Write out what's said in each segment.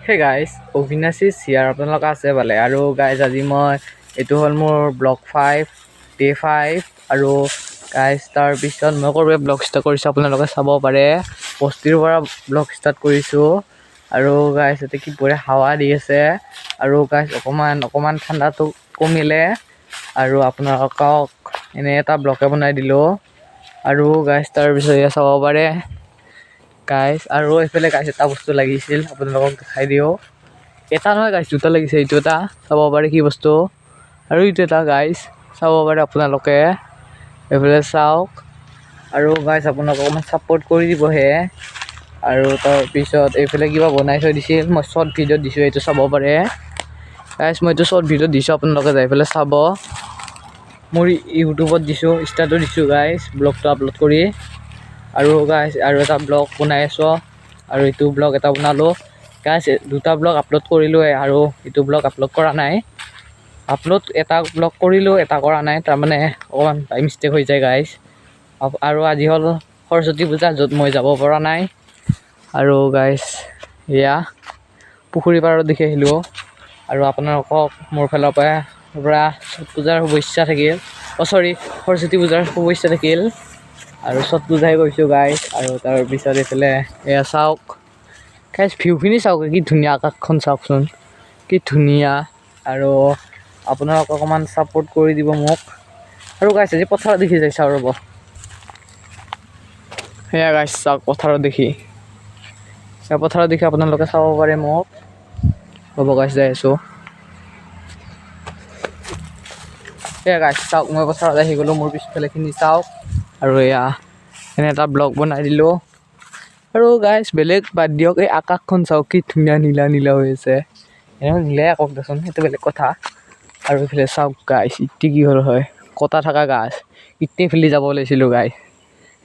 hey guys অভিনাশী chair আপোনালোক আছে পালে আৰু গাইজ আজি মই এইটো হ'ল মোৰ ব্লগ 5 ডে 5 আৰু গাইজ তাৰপিছত মই ক'ৰবাত ব্লগ ষ্টাৰ্ট কৰিছোঁ আপোনালোকে চাব পাৰে বস্তিৰ পৰা ব্লগ ষ্টাৰ্ট কৰিছোঁ আৰু গাইজ এতিয়া কি বঢ়িয়া হাৱা দি আছে আৰু গাইজ অকণমান ঠাণ্ডাটো কমিলে আৰু আপোনালোকক এনে এটা ব্লগে বনাই দিলোঁ আৰু গাইজ তাৰপিছত এয়া চাব পাৰে গাইজ আৰু এইফালে গাইজ এটা বস্তু লাগিছিল আপোনালোকক দেখাই দিওঁ এটা নহয় গাইজ দুটা লাগিছে এইটো এটা চাব পাৰে কি বস্তু আৰু এইটো এটা গাইজ চাব পাৰে আপোনালোকে এইফালে চাওক আৰু গাইজ আপোনালোকক অকণমান ছাপোৰ্ট কৰি দিবহে আৰু তাৰপিছত এইফালে কিবা বনাই থৈ দিছিল মই শ্বৰ্ট ভিডিঅ'ত দিছোঁ এইটো চাব পাৰে গাইজ মই এইটো শ্বৰ্ট ভিডিঅ'ত দিছোঁ আপোনালোকে যাই পেলাই চাব মোৰ ইউটিউবত দিছোঁ ইনষ্টাতো দিছোঁ গাইজ ব্লগটো আপলোড কৰি আৰু গাইজ আৰু এটা ব্লগ বনাই আছোঁ আৰু এইটো ব্লগ এটা বনালোঁ গাইজ দুটা ব্লগ আপলোড কৰিলোঁৱে আৰু এইটো ব্লগ আপলোড কৰা নাই এটা ব্লগ কৰিলোঁ এটা কৰা নাই তাৰমানে অকণমান বাই মিষ্টেক হৈ যায় গাইজ আৰু আজি হ'ল সৰস্বতী পূজা য'ত মই যাব পৰা নাই আৰু গাইজ এয়া পুখুৰী পাৰত দেখি আহিলোঁ আৰু আপোনালোকক মোৰ ফালৰ পৰা ছট পূজাৰ শুভেচ্ছা থাকিল সৰস্বতী পূজাৰ শুভেচ্ছা থাকিল আৰু ছট পূজাই গৈছোঁ গাইজ আৰু তাৰপিছত এইফালে এয়া চাওক গাইজ ভিউখিনি চাওক কি ধুনীয়া আকাশখন চাওকচোন কি ধুনীয়া আৰু আপোনালোকে অকণমান ছাপোৰ্ট কৰি দিব মোক আৰু গাইজ আজি পথাৰত দেখি যাই চাওঁ ৰ'ব সেয়া গাইজ চাওক পথাৰত দেখি আপোনালোকে চাব পাৰে মোক ৰ'ব গাইজ যাই আছোঁ সেয়া গাইজ চাওক মই পথাৰত আহি গ'লোঁ মোৰ পিছফালেখিনি চাওক আৰু এয়া এনে এটা ব্লগ বনাই দিলোঁ আৰু গাইজ বেলেগ বাদ দিয়ক এই আকাশখন চাওক কি ধুনীয়া নীলা নীলা হৈ আছে এনেও নীলাই আকাশ দেচোন সেইটো বেলেগ কথা আৰু এইফালে চাওক গাইজ ইটি কি হ'ল হয় কটা থকা গাছ ইটি ফেলি যাব ওলাইছিলোঁ গাইজ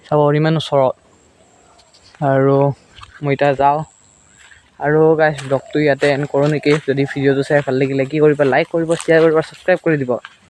চাব ইমান ওচৰত আৰু মই এতিয়া যাওঁ আৰু গাইজ ব্লগটো ইয়াতে এণ্ড কৰোঁ নেকি যদি ভিডিঅ'টো চাই ভাল লাগিলে কি কৰিব লাইক কৰিব শ্বেয়াৰ কৰিব ছাবস্ক্ৰাইব কৰি দিব